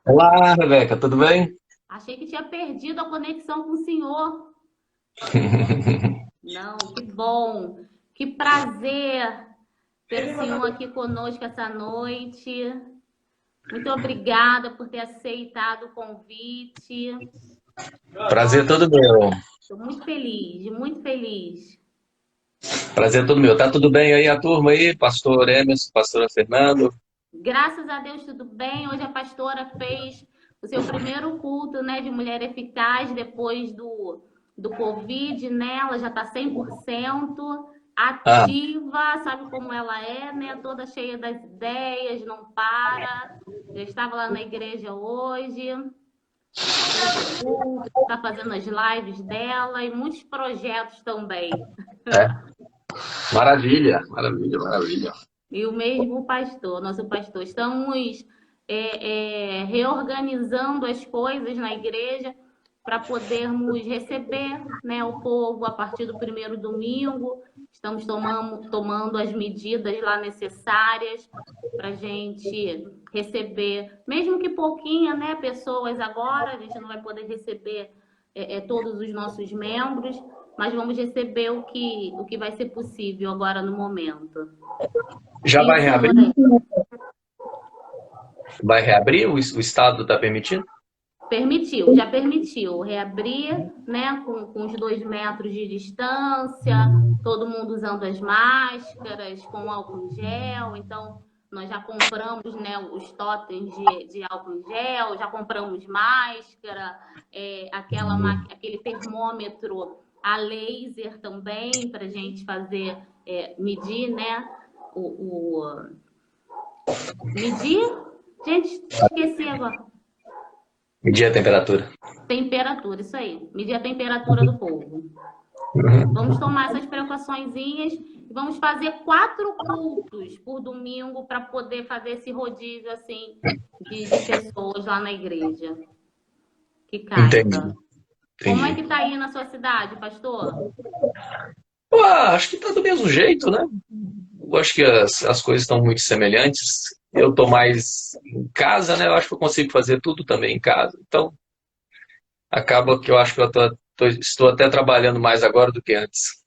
Olá, Rebeca, tudo bem? Achei que tinha perdido a conexão com o senhor. Não, que bom. Que prazer ter o senhor aqui conosco essa noite. Muito obrigada por ter aceitado o convite. Prazer Olha, todo meu. estou muito feliz, muito feliz. Prazer todo meu. Tá tudo bem aí a turma aí? Pastor Emerson, pastora Fernando. Graças a Deus, tudo bem. Hoje a pastora fez o seu primeiro culto, né, de mulher eficaz depois do Covid, né? Ela já está 100% Ah, ativa, sabe como ela é, né? Toda cheia das ideias, não para. Já estava lá na igreja hoje, fez o culto, está fazendo as lives dela e muitos projetos também. é. Maravilha, maravilha, maravilha. E o mesmo pastor, nosso pastor, estamos reorganizando as coisas na igreja para podermos receber, né, o povo a partir do primeiro domingo. Estamos tomando as medidas lá necessárias para a gente receber, mesmo que pouquinha, né, pessoas agora. A gente não vai poder receber todos os nossos membros, mas vamos receber o que vai ser possível agora no momento. Já E o vai senhor reabrir? aí? Vai reabrir? O Estado está permitindo? Permitiu, já permitiu reabrir, né, com os 2 metros de distância, todo mundo usando as máscaras, com álcool em gel. Então, nós já compramos, né, os totens de álcool em gel, já compramos máscara, aquele termômetro a laser também, para a gente fazer, medir, né, medir, gente, esqueci agora. Medir a temperatura. Temperatura, isso aí. Medir a temperatura do povo. Vamos tomar essas precauçõezinhas e vamos fazer 4 cultos por domingo para poder fazer esse rodízio assim de pessoas lá na igreja que Entendi, caiba. Como é entendi. que tá aí na sua cidade, pastor? Acho que tá do mesmo jeito, né? Eu acho que as coisas estão muito semelhantes. Eu tô mais em casa, né? Eu acho que eu consigo fazer tudo também em casa. Então, acaba que eu acho que estou até trabalhando mais agora do que antes.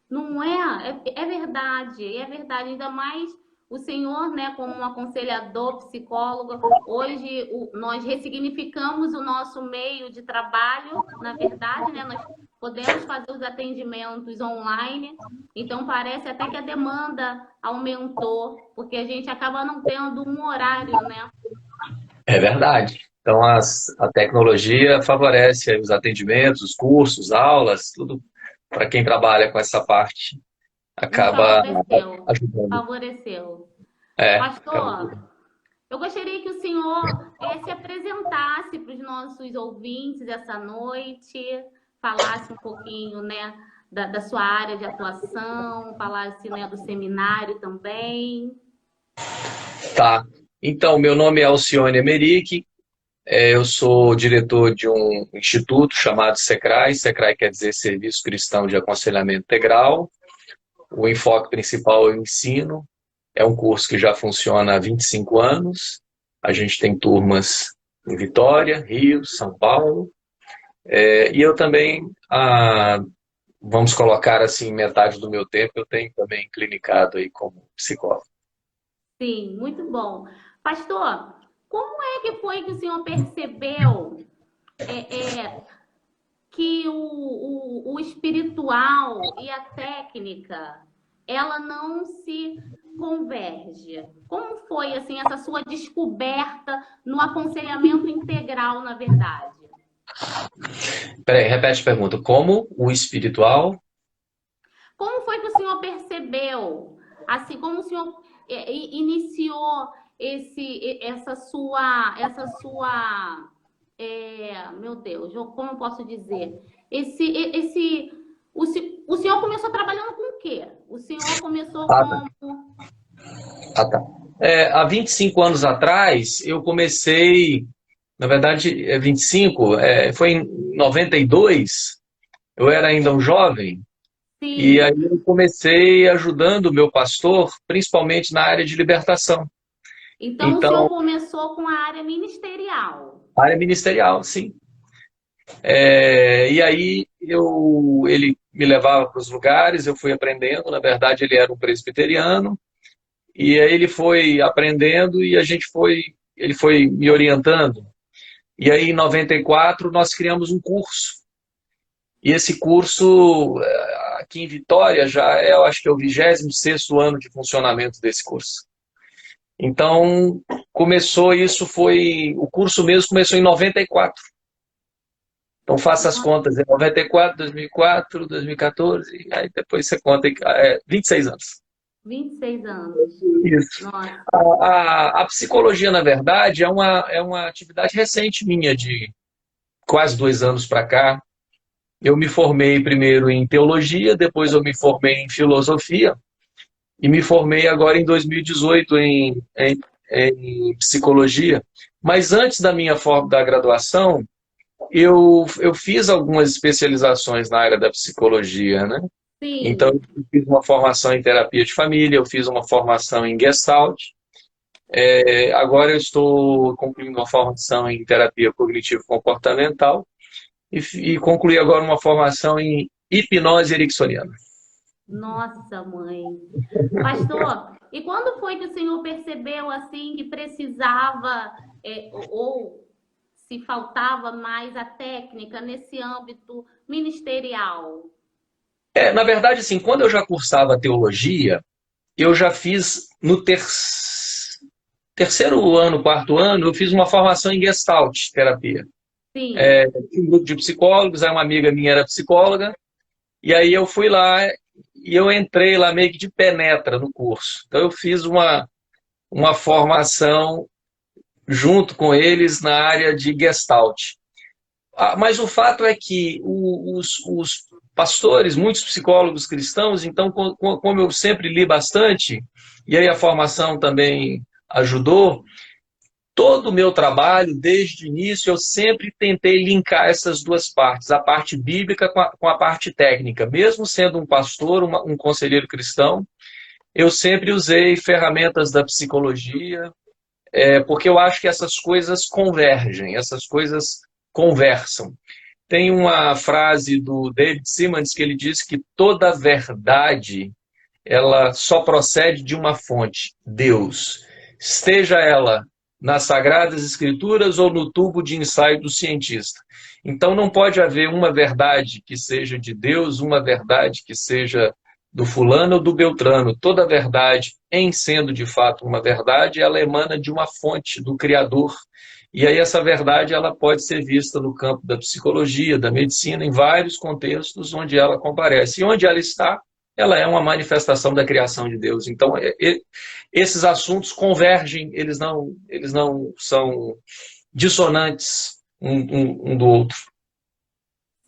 Não é? É verdade. Ainda mais o senhor, né, como um aconselhador, psicólogo, hoje nós ressignificamos o nosso meio de trabalho, na verdade, né, nós podemos fazer os atendimentos online, então parece até que a demanda aumentou, porque a gente acaba não tendo um horário, né? É verdade. Então, a tecnologia favorece aí os atendimentos, os cursos, aulas, tudo para quem trabalha com essa parte Nos acaba favoreceu, ajudando. favoreceu. Acaba Pastor, ajudando. eu gostaria que o senhor se apresentasse para os nossos ouvintes essa noite, falasse um pouquinho, né, da sua área de atuação, falasse, né, do seminário também. Tá. Então, meu nome é Alcione Emerick, eu sou diretor de um instituto chamado SECRAI. SECRAI quer dizer Serviço Cristão de Aconselhamento Integral. O enfoque principal é o ensino. É um curso que já funciona há 25 anos. A gente tem turmas em Vitória, Rio, São Paulo. E eu também, vamos colocar assim, metade do meu tempo, eu tenho também clinicado aí como psicólogo. Sim, muito bom. Pastor, como é que foi que o senhor percebeu é, é, que o espiritual e a técnica ela não se converge. Como foi assim essa sua descoberta no aconselhamento integral, na verdade? Peraí, repete a pergunta. Como o espiritual? Como foi que o senhor percebeu? Assim, como o senhor iniciou meu Deus, como eu posso dizer? Esse, esse, o senhor começou trabalhando com o quê? O senhor começou Ah, tá. como. Tá. Há 25 anos atrás, eu comecei, na verdade, 25, foi em 92, eu era ainda um jovem, e aí Sim, eu comecei ajudando o meu pastor, principalmente na área de libertação. Então, o senhor Então, começou com a área ministerial. área ministerial, sim. E aí ele me levava para os lugares, eu fui aprendendo. Na verdade, ele era um presbiteriano, e aí ele foi aprendendo e ele foi me orientando. E aí, em 94, nós criamos um curso. E esse curso, aqui em Vitória, já eu acho que é o 26º ano de funcionamento desse curso. Então, o curso mesmo começou em 94. Então, faça as contas, em 94, 2004, 2014, aí depois você conta, 26 anos. 26 anos. Isso. Nossa. A psicologia, na verdade, é uma atividade recente minha, de quase 2 anos para cá. Eu me formei primeiro em teologia, depois eu me formei em filosofia, e me formei agora em 2018 em psicologia. Mas antes da graduação, eu fiz algumas especializações na área da psicologia, né? Então, Sim. eu fiz uma formação em terapia de família, eu fiz uma formação em Gestalt, agora eu estou concluindo uma formação em terapia cognitivo-comportamental e concluí agora uma formação em hipnose ericksoniana. Nossa, mãe. Pastor, e quando foi que o senhor percebeu assim que precisava ou se faltava mais a técnica nesse âmbito ministerial? Na verdade, assim, quando eu já cursava teologia, eu já fiz no terceiro ano, quarto ano, eu fiz uma formação em Gestalt terapia. Sim. Tinha um grupo de psicólogos, aí uma amiga minha era psicóloga, e aí eu fui lá e eu entrei lá meio que de penetra no curso. Então eu fiz uma formação junto com eles na área de Gestalt. Mas o fato é que os pastores, muitos psicólogos cristãos, então, como eu sempre li bastante, e aí a formação também ajudou, todo o meu trabalho, desde o início, eu sempre tentei linkar essas duas partes, a parte bíblica com a parte técnica. Mesmo sendo um pastor, um conselheiro cristão, eu sempre usei ferramentas da psicologia, porque eu acho que essas coisas convergem, essas coisas conversam. Tem uma frase do David Simmons que ele diz que toda verdade ela só procede de uma fonte, Deus. Esteja ela nas Sagradas Escrituras ou no tubo de ensaio do cientista. Então não pode haver uma verdade que seja de Deus, uma verdade que seja do fulano ou do beltrano. Toda verdade, em sendo de fato uma verdade, ela emana de uma fonte, do Criador. E aí essa verdade ela pode ser vista no campo da psicologia, da medicina, em vários contextos onde ela comparece. E onde ela está, ela é uma manifestação da criação de Deus. Então, esses assuntos convergem, eles não são dissonantes um do outro.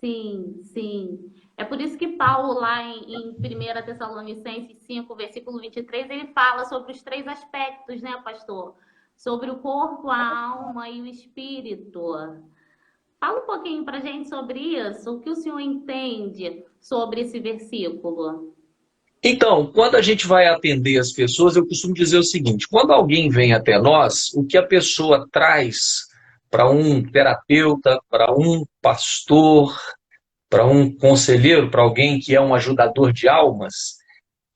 Sim, sim. É por isso que Paulo, lá em 1 Tessalonicenses 5, versículo 23, ele fala sobre os três aspectos, né, pastor? Sobre o corpo, a alma e o espírito. Fala um pouquinho para a gente sobre isso, o que o senhor entende sobre esse versículo? Então, quando a gente vai atender as pessoas, eu costumo dizer o seguinte: quando alguém vem até nós, o que a pessoa traz para um terapeuta, para um pastor, para um conselheiro, para alguém que é um ajudador de almas,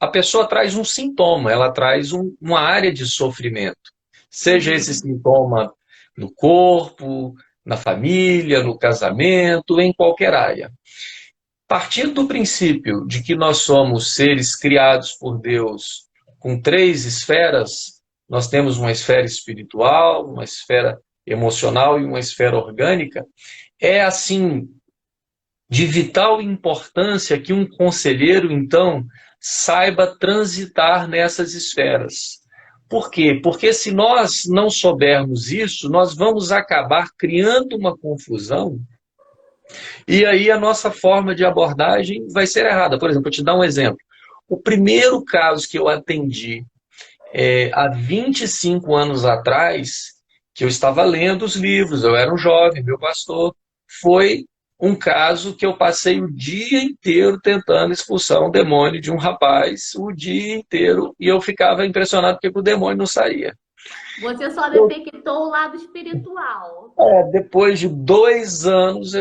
a pessoa traz um sintoma, ela traz uma área de sofrimento. Seja esse Uhum. sintoma no corpo, na família, no casamento, em qualquer área. Partindo do princípio de que nós somos seres criados por Deus com três esferas, nós temos uma esfera espiritual, uma esfera emocional e uma esfera orgânica, é assim de vital importância que um conselheiro, então, saiba transitar nessas esferas. Por quê? Porque se nós não soubermos isso, nós vamos acabar criando uma confusão e aí a nossa forma de abordagem vai ser errada. Por exemplo, vou te dar um exemplo. O primeiro caso que eu atendi há 25 anos atrás, que eu estava lendo os livros, eu era um jovem, meu pastor, foi um caso que eu passei o dia inteiro tentando expulsar um demônio de um rapaz, o dia inteiro, e eu ficava impressionado porque o demônio não saía. Você só detectou o lado espiritual. Depois de 2 anos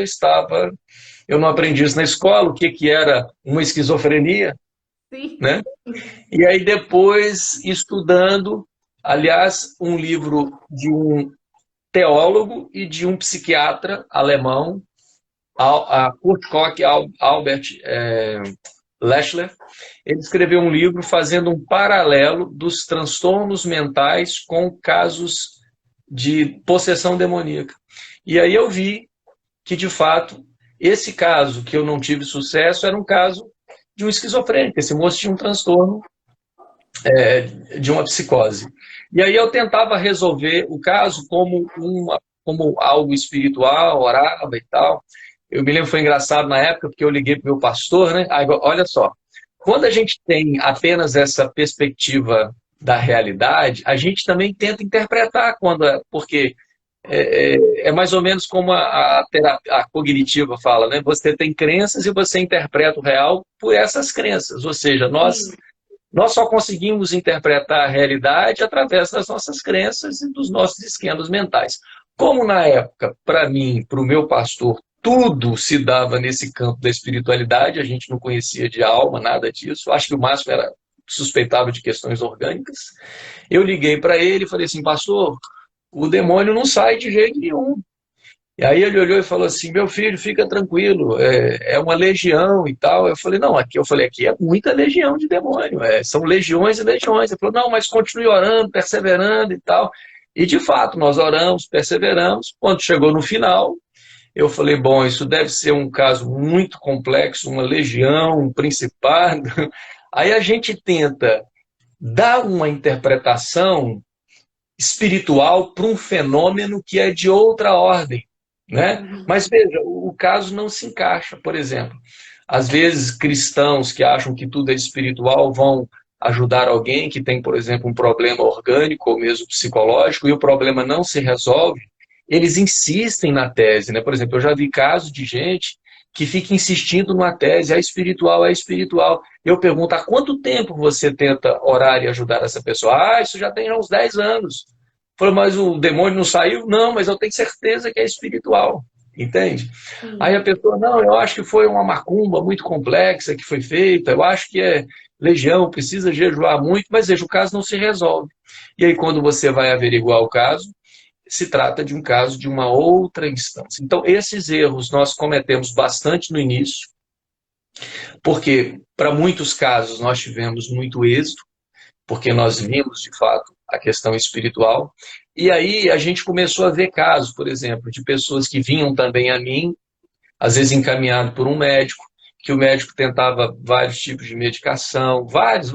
eu não aprendi isso na escola, o que que era uma esquizofrenia, Sim. né? E aí depois, estudando, aliás, um livro de um teólogo e de um psiquiatra alemão, Kurt Koch Albert Leschler, ele escreveu um livro fazendo um paralelo dos transtornos mentais com casos de possessão demoníaca. E aí eu vi que, de fato, esse caso que eu não tive sucesso era um caso de um esquizofrênico. Esse moço tinha um transtorno de uma psicose. E aí eu tentava resolver o caso como algo espiritual, orava e tal. Eu me lembro, foi engraçado na época, porque eu liguei para o meu pastor, né? Aí, olha só, quando a gente tem apenas essa perspectiva da realidade, a gente também tenta interpretar porque é mais ou menos como a cognitiva fala, né? Você tem crenças e você interpreta o real por essas crenças. Ou seja, Sim. nós só conseguimos interpretar a realidade através das nossas crenças e dos nossos esquemas mentais. Como na época, para mim, para o meu pastor, tudo se dava nesse campo da espiritualidade, a gente não conhecia de alma, nada disso. Acho que o máximo era suspeitava de questões orgânicas. Eu liguei para ele e falei assim, pastor, o demônio não sai de jeito nenhum. E aí ele olhou e falou assim, meu filho, fica tranquilo, é uma legião e tal. Eu falei, aqui é muita legião de demônio, são legiões e legiões. Ele falou, não, mas continue orando, perseverando e tal. E de fato, nós oramos, perseveramos. Quando chegou no final, eu falei, bom, isso deve ser um caso muito complexo, uma legião, um principado. Aí a gente tenta dar uma interpretação espiritual para um fenômeno que é de outra ordem, né? Uhum. Mas veja, o caso não se encaixa, por exemplo. Às vezes, cristãos que acham que tudo é espiritual vão ajudar alguém que tem, por exemplo, um problema orgânico ou mesmo psicológico e o problema não se resolve, eles insistem na tese, né? Por exemplo, eu já vi casos de gente que fica insistindo numa tese, é espiritual, é espiritual. Eu pergunto, há quanto tempo você tenta orar e ajudar essa pessoa? Ah, isso já tem uns 10 anos. Falei, mas o demônio não saiu? Não, mas eu tenho certeza que é espiritual. Entende? Aí a Sim. pessoa, não, eu acho que foi uma macumba muito complexa que foi feita, eu acho que é legião, precisa jejuar muito, mas veja, o caso não se resolve. E aí, quando você vai averiguar o caso, se trata de um caso de uma outra instância. Então, esses erros nós cometemos bastante no início, porque para muitos casos nós tivemos muito êxito, porque nós vimos, de fato, a questão espiritual. E aí a gente começou a ver casos, por exemplo, de pessoas que vinham também a mim, às vezes encaminhado por um médico, que o médico tentava vários tipos de medicação, vários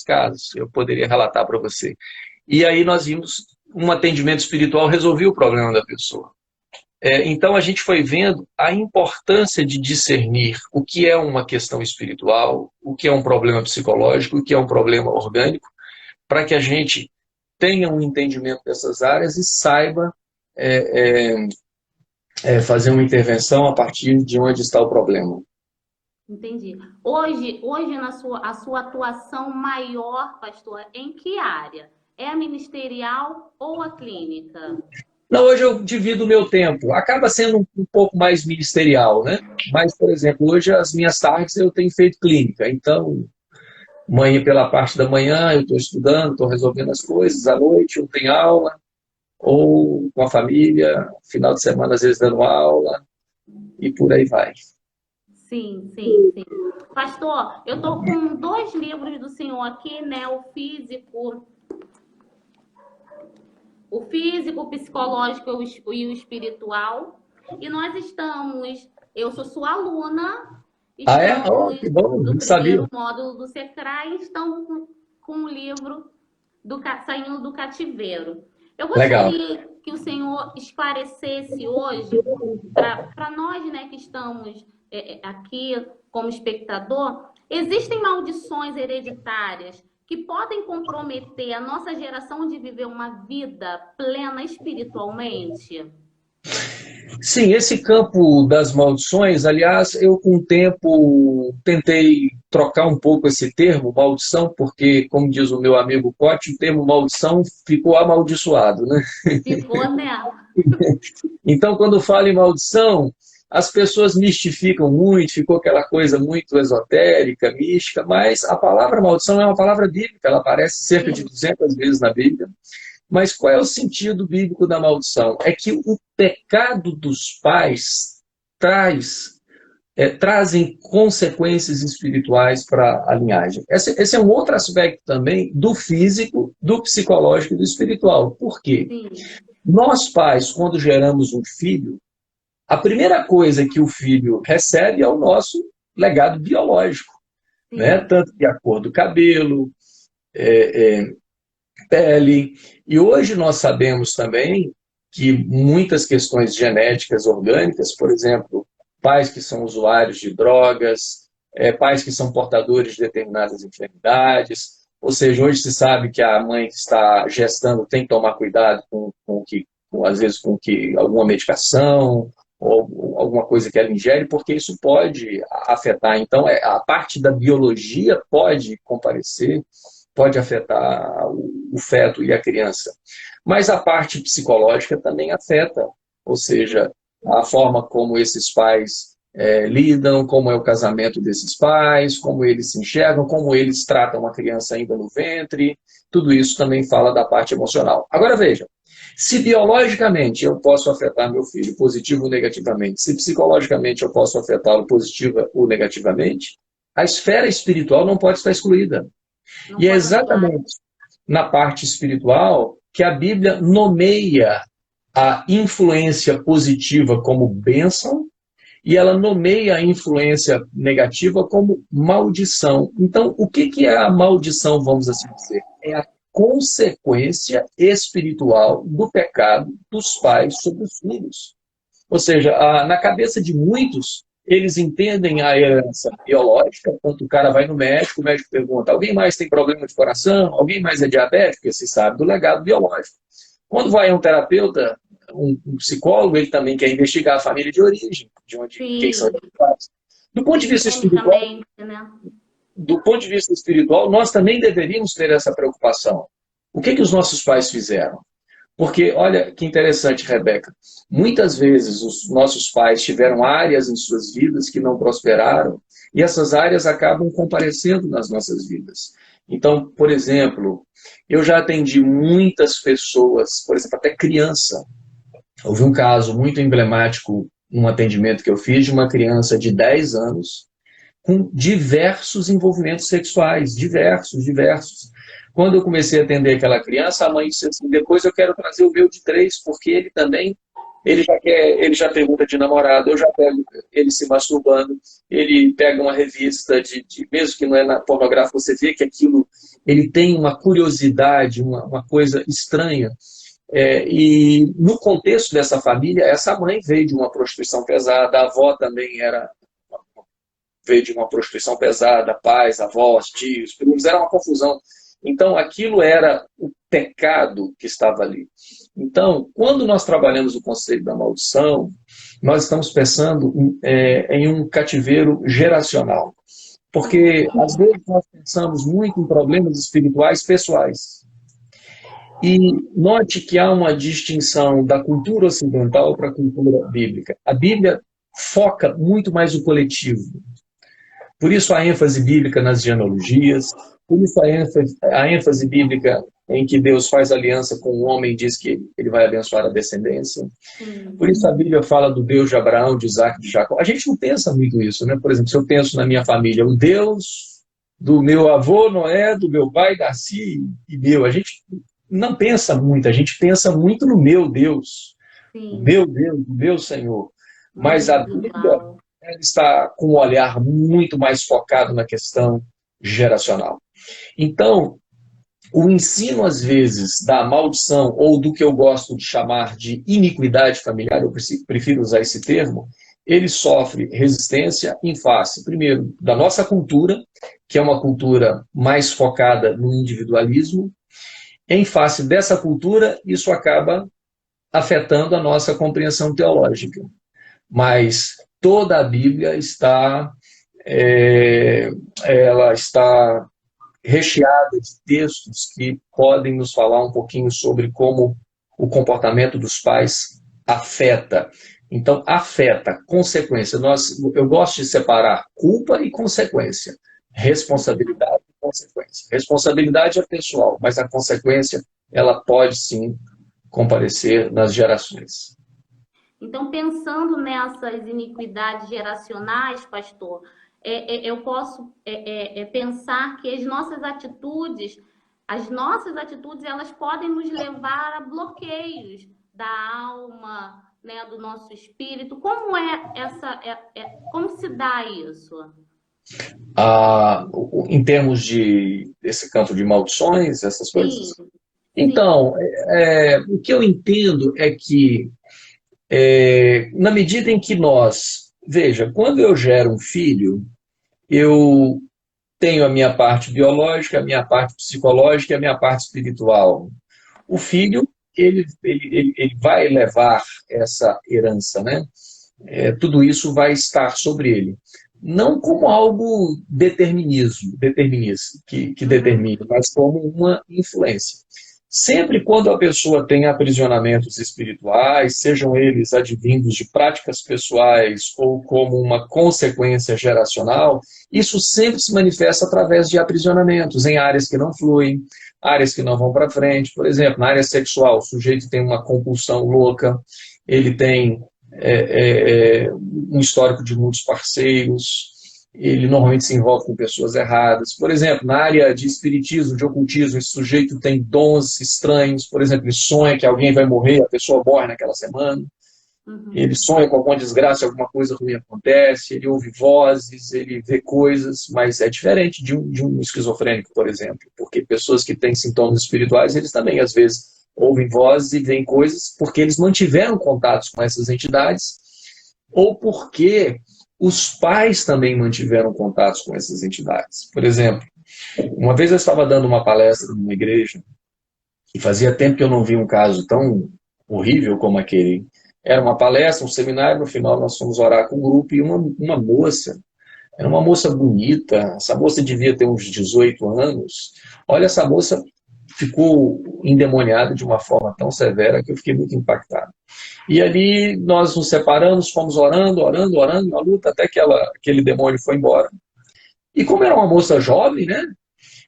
casos, eu poderia relatar para você. E aí nós vimos um atendimento espiritual resolvia o problema da pessoa. Então a gente foi vendo a importância de discernir o que é uma questão espiritual, o que é um problema psicológico, o que é um problema orgânico, para que a gente tenha um entendimento dessas áreas e saiba é, fazer uma intervenção a partir de onde está o problema. Entendi. Hoje a sua atuação maior, pastor, em que área? É a ministerial ou a clínica? Não, hoje eu divido o meu tempo. Acaba sendo um pouco mais ministerial, né? Mas, por exemplo, hoje as minhas tardes eu tenho feito clínica. Então, pela parte da manhã eu estou estudando, estou resolvendo as coisas. À noite eu tenho aula, ou com a família. Final de semana, às vezes, dando aula. E por aí vai. Sim, sim, sim. Pastor, eu estou com dois livros do senhor aqui, né? O psicológico e o espiritual. E eu sou sua aluna, Ah, é? Oh, estamos que bom, no não primeiro sabia. módulo do Secrai e estamos com o livro Saindo do Cativeiro. Eu Legal. gostaria que o senhor esclarecesse hoje, para nós, né, que estamos aqui como espectador, existem maldições hereditárias que podem comprometer a nossa geração de viver uma vida plena espiritualmente? Sim, esse campo das maldições, aliás, eu com o tempo tentei trocar um pouco esse termo, maldição, porque, como diz o meu amigo Cote, o termo maldição ficou amaldiçoado, né? Ficou, né? Então, quando fala em maldição, as pessoas mistificam muito, ficou aquela coisa muito esotérica, mística, mas a palavra maldição é uma palavra bíblica, ela aparece cerca de Sim, 200 vezes na Bíblia. Mas qual é o sentido bíblico da maldição? É que o pecado dos pais trazem consequências espirituais para a linhagem. Esse é um outro aspecto também do físico, do psicológico e do espiritual. Por quê? sim, Nós pais, quando geramos um filho, a primeira coisa que o filho recebe é o nosso legado biológico, né? sim. Tanto que a cor do cabelo, pele. E hoje nós sabemos também que muitas questões genéticas orgânicas, por exemplo, pais que são usuários de drogas, pais que são portadores de determinadas enfermidades, ou seja, hoje se sabe que a mãe que está gestando tem que tomar cuidado às vezes com que alguma medicação ou alguma coisa que ela ingere, porque isso pode afetar. Então, a parte da biologia pode comparecer, pode afetar o feto e a criança. Mas a parte psicológica também afeta, ou seja, a forma como esses pais lidam, como é o casamento desses pais, como eles se enxergam, como eles tratam a criança ainda no ventre, tudo isso também fala da parte emocional. Agora veja, se biologicamente eu posso afetar meu filho positivo ou negativamente, se psicologicamente eu posso afetá-lo positiva ou negativamente, a esfera espiritual não pode estar excluída. Não E é pode atuar. exatamente na parte espiritual que a Bíblia nomeia a influência positiva como bênção e ela nomeia a influência negativa como maldição. Então, o que é a maldição, vamos assim dizer? É a consequência espiritual do pecado dos pais sobre os filhos. Ou seja, na cabeça de muitos, eles entendem a herança biológica, quando o cara vai no médico, o médico pergunta, alguém mais tem problema de coração? Alguém mais é diabético? Porque se sabe do legado biológico. Quando vai a um terapeuta, um psicólogo, ele também quer investigar a família de origem, de onde quem são Sim, os pais. Do ponto de vista espiritual, geneticamente, né? nós também deveríamos ter essa preocupação. O que os nossos pais fizeram? Porque, olha que interessante, Rebeca, muitas vezes os nossos pais tiveram áreas em suas vidas que não prosperaram e essas áreas acabam comparecendo nas nossas vidas. Então, por exemplo, eu já atendi muitas pessoas, por exemplo, até criança. Houve um caso muito emblemático num atendimento que eu fiz de uma criança de 10 anos com diversos envolvimentos sexuais, diversos. Quando eu comecei a atender aquela criança, a mãe disse assim, depois eu quero trazer o meu de 3, porque ele também, ele já pergunta de namorado, eu já pego ele se masturbando, ele pega uma revista, mesmo que não é na pornográfica, você vê que aquilo, ele tem uma curiosidade, uma coisa estranha. E no contexto dessa família, essa mãe veio de uma prostituição pesada, a avó também veio de uma prostituição pesada, pais, avós, tios, primos, era uma confusão. Então, aquilo era o pecado que estava ali. Então, quando nós trabalhamos o conceito da maldição, nós estamos pensando em um cativeiro geracional. Porque, às vezes, nós pensamos muito em problemas espirituais pessoais. E note que há uma distinção da cultura ocidental para a cultura bíblica. A Bíblia foca muito mais o coletivo. Por isso a ênfase bíblica nas genealogias, por isso a ênfase bíblica em que Deus faz aliança com o homem e diz que ele vai abençoar a descendência. Sim, Por isso a Bíblia fala do Deus de Abraão, de Isaac, de Jacó. A gente não pensa muito isso, né? Por exemplo, se eu penso na minha família, o Deus do meu avô Noé, do meu pai Darcy e meu, a gente não pensa muito, a gente pensa muito no meu Deus, sim, o meu Senhor. mais Mas a Bíblia individual. está com um olhar muito mais focado na questão geracional. Então, o ensino, às vezes, da maldição, ou do que eu gosto de chamar de iniquidade familiar, eu prefiro usar esse termo, ele sofre resistência em face, primeiro, da nossa cultura, que é uma cultura mais focada no individualismo. Em face dessa cultura, isso acaba afetando a nossa compreensão teológica. Mas toda a Bíblia está ela está recheada de textos que podem nos falar um pouquinho sobre como o comportamento dos pais afeta. Então, afeta, consequência. Eu gosto de separar culpa e consequência, responsabilidade e consequência. Responsabilidade é pessoal, mas a consequência, ela pode sim comparecer nas gerações. Então, pensando nessas iniquidades geracionais, pastor, eu posso pensar que as nossas atitudes, elas podem nos levar a bloqueios da alma, né, do nosso espírito. Como como se dá isso? Em termos desse campo de maldições, essas coisas? Sim, sim. Então, o que eu entendo é que, na medida em que veja, quando eu gero um filho, eu tenho a minha parte biológica, a minha parte psicológica e a minha parte espiritual. O filho, ele vai levar essa herança, né? Tudo isso vai estar sobre ele. Não como algo determinista, que determine, mas como uma influência. Sempre quando a pessoa tem aprisionamentos espirituais, sejam eles advindos de práticas pessoais ou como uma consequência geracional, isso sempre se manifesta através de aprisionamentos em áreas que não fluem, áreas que não vão para frente. Por exemplo, na área sexual, o sujeito tem uma compulsão louca, ele tem um histórico de muitos parceiros, ele normalmente se envolve com pessoas erradas. Por exemplo, na área de espiritismo, de ocultismo, esse sujeito tem dons estranhos, por exemplo, ele sonha que alguém vai morrer, a pessoa morre naquela semana, ele sonha com alguma desgraça, alguma coisa ruim acontece, ele ouve vozes, ele vê coisas, mas é diferente de um esquizofrênico, por exemplo, porque pessoas que têm sintomas espirituais, eles também, às vezes, ouvem vozes e veem coisas porque eles mantiveram contatos com essas entidades ou porque os pais também mantiveram contatos com essas entidades. Por exemplo, uma vez eu estava dando uma palestra numa igreja e fazia tempo que eu não via um caso tão horrível como aquele. Era uma palestra, um seminário, no final nós fomos orar com um grupo e uma moça, era uma moça bonita, essa moça devia ter uns 18 anos. Olha, essa moça ficou endemoniada de uma forma tão severa que eu fiquei muito impactado. E ali nós nos separamos, fomos orando, na luta, até que aquele demônio foi embora. E como era uma moça jovem, né?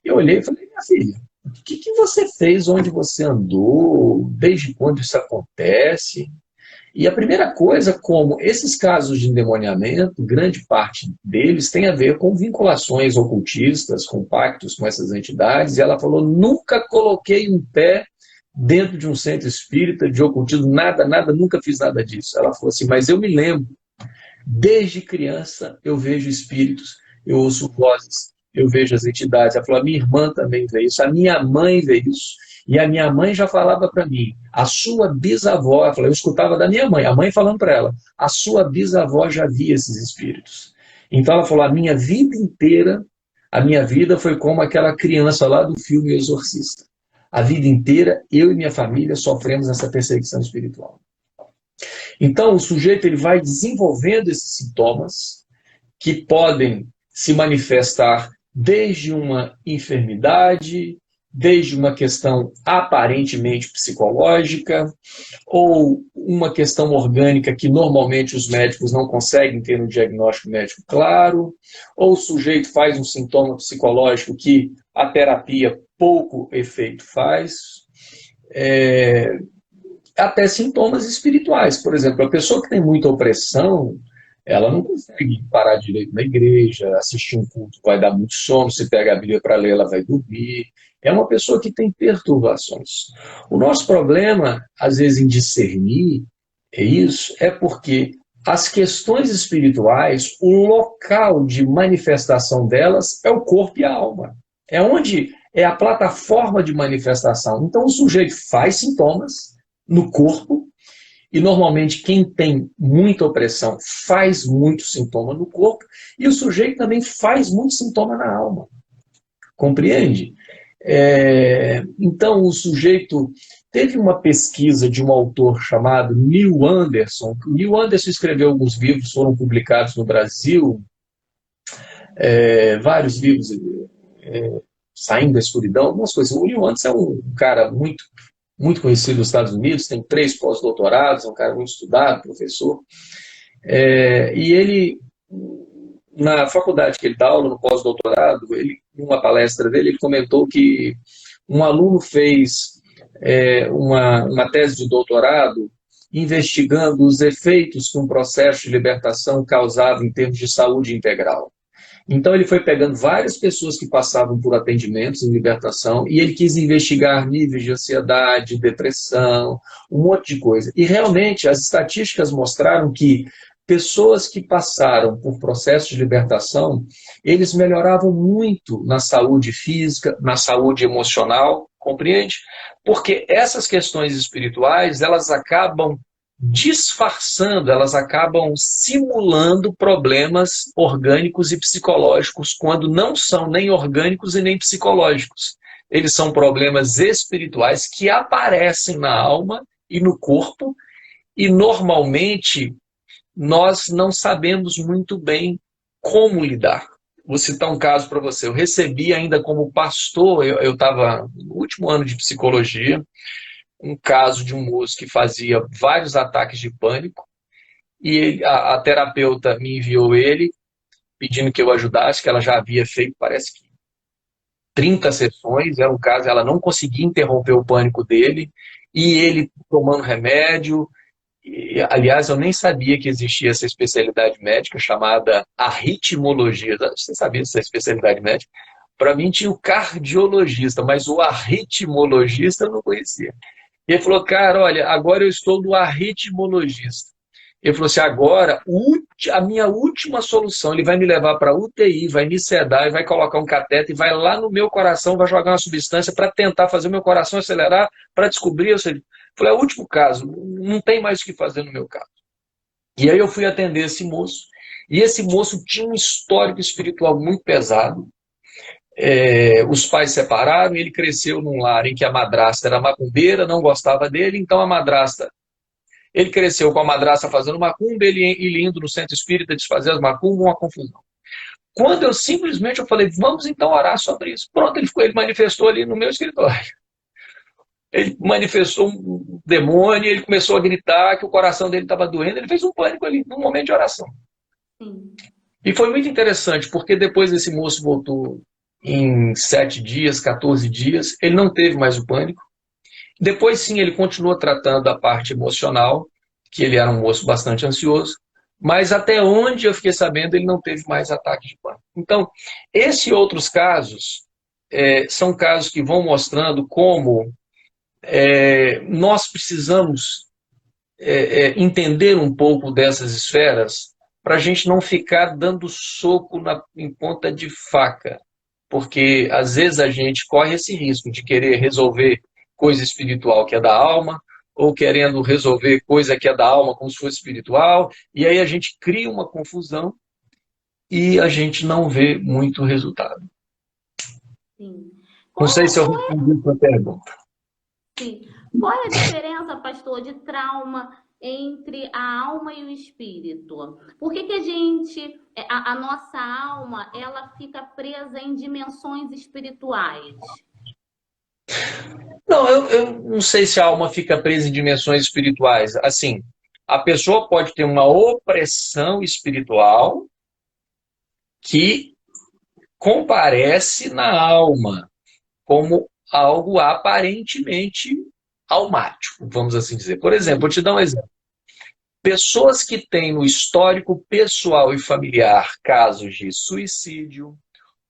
Eu olhei e falei, minha filha, o que você fez, onde você andou, desde quando isso acontece? E a primeira coisa, como esses casos de endemoniamento, grande parte deles tem a ver com vinculações ocultistas, com pactos com essas entidades, e ela falou, nunca coloquei um pé dentro de um centro espírita, de ocultismo, nada, nunca fiz nada disso. Ela falou assim, mas eu me lembro, desde criança eu vejo espíritos, eu ouço vozes, eu vejo as entidades. Ela falou, a minha irmã também vê isso, a minha mãe vê isso. E a minha mãe já falava para mim, a sua bisavó, eu escutava da minha mãe, a mãe falando para ela, a sua bisavó já via esses espíritos. Então ela falou, a minha vida inteira, a minha vida foi como aquela criança lá do filme Exorcista. A vida inteira, eu e minha família sofremos essa perseguição espiritual. Então o sujeito ele vai desenvolvendo esses sintomas que podem se manifestar desde uma enfermidade, desde uma questão aparentemente psicológica, ou uma questão orgânica que normalmente os médicos não conseguem ter um diagnóstico médico claro, ou o sujeito faz um sintoma psicológico que a terapia pouco efeito faz, até sintomas espirituais. Por exemplo, a pessoa que tem muita opressão, ela não consegue parar direito na igreja, assistir um culto vai dar muito sono, se pega a Bíblia para ler, ela vai dormir. É uma pessoa que tem perturbações. O nosso problema, às vezes, em discernir isso, é porque as questões espirituais, o local de manifestação delas é o corpo e a alma. É onde é a plataforma de manifestação. Então, o sujeito faz sintomas no corpo, e normalmente quem tem muita opressão faz muito sintoma no corpo, e o sujeito também faz muito sintoma na alma. Compreende? Então o sujeito teve uma pesquisa de um autor chamado Neil Anderson. Neil Anderson escreveu alguns livros, foram publicados no Brasil, vários livros, Saindo da Escuridão, algumas coisas. O William Anderson é um cara muito conhecido nos Estados Unidos, tem 3 pós-doutorados, é um cara muito estudado, professor. E ele, na faculdade que ele dá aula, no pós-doutorado, numa palestra dele, ele comentou que um aluno fez uma tese de doutorado investigando os efeitos que um processo de libertação causava em termos de saúde integral. Então ele foi pegando várias pessoas que passavam por atendimentos em libertação e ele quis investigar níveis de ansiedade, depressão, um monte de coisa. E realmente as estatísticas mostraram que pessoas que passaram por processo de libertação, eles melhoravam muito na saúde física, na saúde emocional, compreende? Porque essas questões espirituais, elas acabam disfarçando, elas acabam simulando problemas orgânicos e psicológicos, quando não são nem orgânicos e nem psicológicos. Eles são problemas espirituais que aparecem na alma e no corpo, e normalmente nós não sabemos muito bem como lidar. Vou citar um caso para você. Eu recebi ainda como pastor, eu estava no último ano de psicologia, um caso de um moço que fazia vários ataques de pânico, e a terapeuta me enviou ele, pedindo que eu ajudasse, que ela já havia feito, parece que 30 sessões, era um caso, ela não conseguia interromper o pânico dele, e ele tomando remédio. Aliás, eu nem sabia que existia essa especialidade médica chamada arritmologia. Você sabia dessa especialidade médica? Para mim tinha o cardiologista, mas o arritmologista eu não conhecia. E ele falou, cara, olha, agora eu estou no arritmologista. Ele falou assim, agora a minha última solução, ele vai me levar para a UTI, vai me sedar, e vai colocar um cateter, e vai lá no meu coração, vai jogar uma substância para tentar fazer o meu coração acelerar, para descobrir. Eu falei, é o último caso, não tem mais o que fazer no meu caso. E aí eu fui atender esse moço, e esse moço tinha um histórico espiritual muito pesado. Os pais separaram, e ele cresceu num lar em que a madrasta era macumbeira, não gostava dele, então a madrasta... Ele cresceu com a madrasta fazendo macumba, ele indo no centro espírita desfazer as macumbas, uma confusão. Quando eu simplesmente falei, vamos então orar sobre isso. Pronto, ele manifestou ali no meu escritório. Ele manifestou um demônio, ele começou a gritar que o coração dele estava doendo, ele fez um pânico ali, num momento de oração. Sim. E foi muito interessante, porque depois esse moço voltou em 7 dias, 14 dias, ele não teve mais o pânico. Depois, sim, ele continuou tratando a parte emocional, que ele era um moço bastante ansioso, mas até onde eu fiquei sabendo, ele não teve mais ataque de pânico. Então, esses e outros casos são casos que vão mostrando como nós precisamos entender um pouco dessas esferas para a gente não ficar dando soco em ponta de faca, porque às vezes a gente corre esse risco de querer resolver coisa espiritual que é da alma, ou querendo resolver coisa que é da alma como se fosse espiritual, e aí a gente cria uma confusão e a gente não vê muito resultado. Sim. Não sei se eu respondi a sua pergunta. Sim. Qual é a diferença, pastor, de trauma entre a alma e o espírito? Por que a nossa alma, ela fica presa em dimensões espirituais? Não, eu não sei se a alma fica presa em dimensões espirituais. Assim, a pessoa pode ter uma opressão espiritual que comparece na alma como algo aparentemente almático, vamos assim dizer. Por exemplo, vou te dar um exemplo. Pessoas que têm no histórico pessoal e familiar casos de suicídio,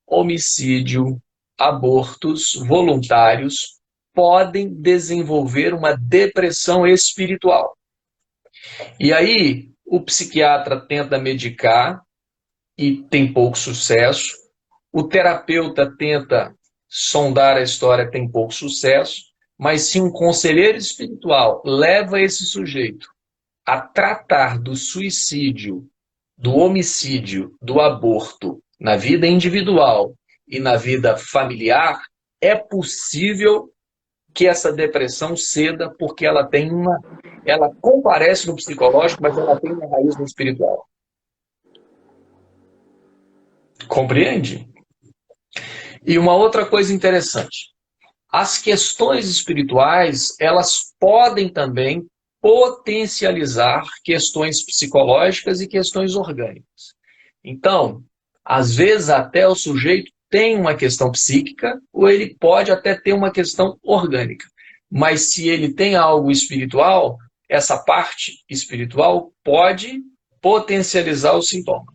homicídio, abortos voluntários, podem desenvolver uma depressão espiritual. E aí, o psiquiatra tenta medicar e tem pouco sucesso. O terapeuta tenta sondar a história, tem pouco sucesso. Mas se um conselheiro espiritual leva esse sujeito a tratar do suicídio, do homicídio, do aborto, na vida individual e na vida familiar, é possível que essa depressão ceda, porque ela comparece no psicológico, mas ela tem uma raiz no espiritual. Compreende? E uma outra coisa interessante. As questões espirituais, elas podem também potencializar questões psicológicas e questões orgânicas. Então, às vezes até o sujeito tem uma questão psíquica ou ele pode até ter uma questão orgânica. Mas se ele tem algo espiritual, essa parte espiritual pode potencializar o sintoma.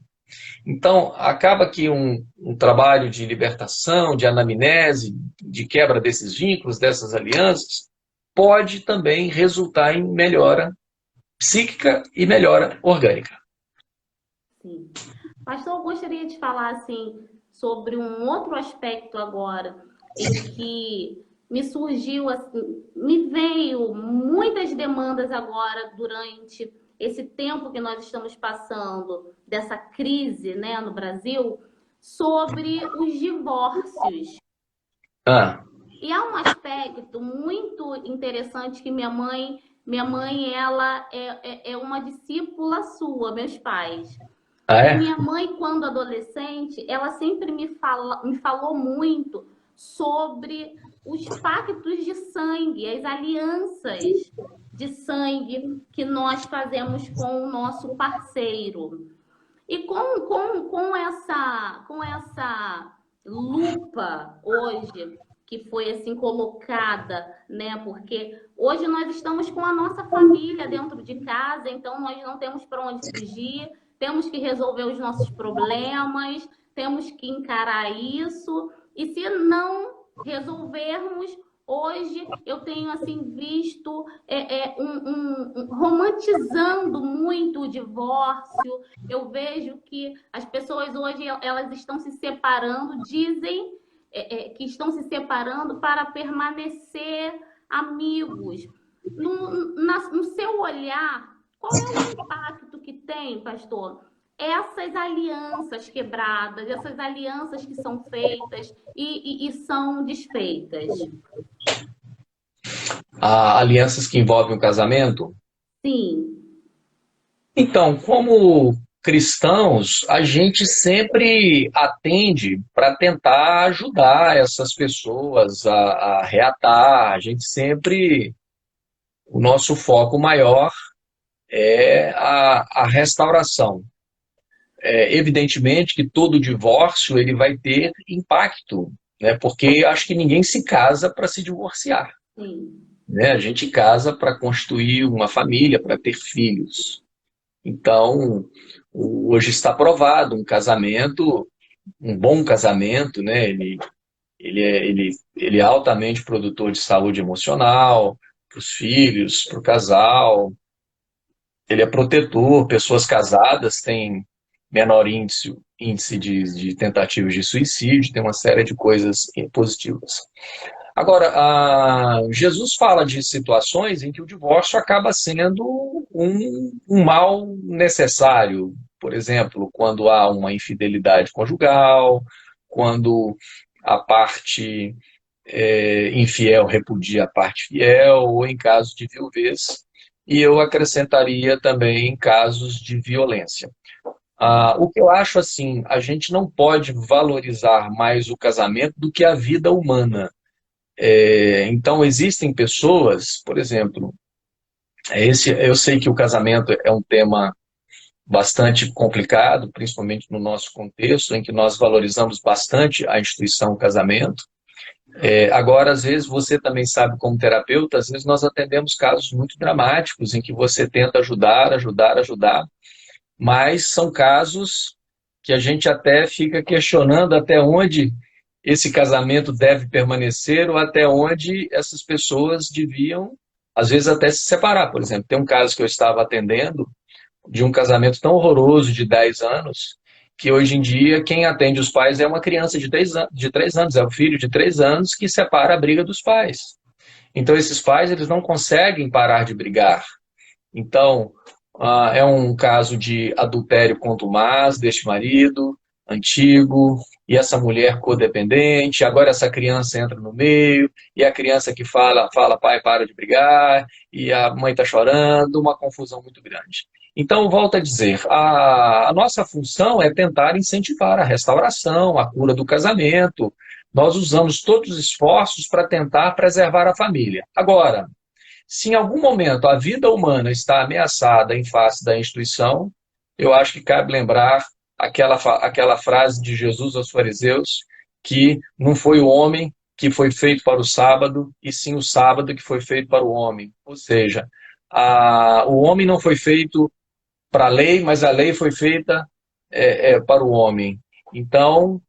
Então, acaba que um trabalho de libertação, de anamnese, de quebra desses vínculos, dessas alianças, pode também resultar em melhora psíquica e melhora orgânica. Sim. Pastor, eu gostaria de falar assim sobre um outro aspecto agora, em que me surgiu, assim, me veio muitas demandas agora durante esse tempo que nós estamos passando, dessa crise, né, no Brasil, sobre os divórcios. Ah, E há um aspecto muito interessante que minha mãe ela é uma discípula sua, meus pais. ah E é? minha mãe, quando adolescente, ela sempre me falou muito sobre os pactos de sangue, as alianças de sangue que nós fazemos com o nosso parceiro. E com essa lupa hoje que foi assim colocada, né? Porque hoje nós estamos com a nossa família dentro de casa, então nós não temos para onde fugir, temos que resolver os nossos problemas, temos que encarar isso. E se não resolvermos, hoje eu tenho assim visto romantizando muito o divórcio. Eu vejo que as pessoas hoje elas estão se separando, dizem que estão se separando para permanecer amigos. No seu olhar, qual é o impacto que tem, pastor, essas alianças quebradas, essas alianças que são feitas e são desfeitas? Há alianças que envolvem o casamento? Sim, Então, como cristãos, a gente sempre atende para tentar ajudar essas pessoas a reatar. A gente sempre, o nosso foco maior é a restauração. Evidentemente que todo divórcio ele vai ter impacto, né? Porque acho que ninguém se casa para se divorciar, sim, né? A gente casa para constituir uma família, para ter filhos. Então, hoje está provado um casamento, um bom casamento, né? Ele é altamente produtor de saúde emocional para os filhos, para o casal. Ele é protetor. Pessoas casadas têm menor índice de tentativas de suicídio, tem uma série de coisas positivas. Agora, Jesus fala de situações em que o divórcio acaba sendo um mal necessário. Por exemplo, quando há uma infidelidade conjugal, quando a parte infiel repudia a parte fiel, ou em casos de viuvez. E eu acrescentaria também em casos de violência. O que eu acho assim, a gente não pode valorizar mais o casamento do que a vida humana. Então, existem pessoas, por exemplo, eu sei que o casamento é um tema bastante complicado, principalmente no nosso contexto, em que nós valorizamos bastante a instituição casamento. Agora, às vezes, você também sabe, como terapeuta, às vezes nós atendemos casos muito dramáticos em que você tenta ajudar, ajudar, ajudar, mas são casos que a gente até fica questionando até onde esse casamento deve permanecer ou até onde essas pessoas deviam, às vezes, até se separar. Por exemplo, tem um caso que eu estava atendendo de um casamento tão horroroso de 10 anos, que hoje em dia quem atende os pais é uma criança de 3 anos, é o filho de 3 anos que separa a briga dos pais. Então, esses pais eles não conseguem parar de brigar. Então, é um caso de adultério contumaz deste marido, antigo, e essa mulher codependente, agora essa criança entra no meio, e a criança que fala, pai, para de brigar, e a mãe está chorando, uma confusão muito grande. Então, volto a dizer, a nossa função é tentar incentivar a restauração, a cura do casamento. Nós usamos todos os esforços para tentar preservar a família. Agora, se em algum momento a vida humana está ameaçada em face da instituição, eu acho que cabe lembrar aquela frase de Jesus aos fariseus, que não foi o homem que foi feito para o sábado, e sim o sábado que foi feito para o homem. Ou seja, o homem não foi feito para a lei, mas a lei foi feita para o homem. Então,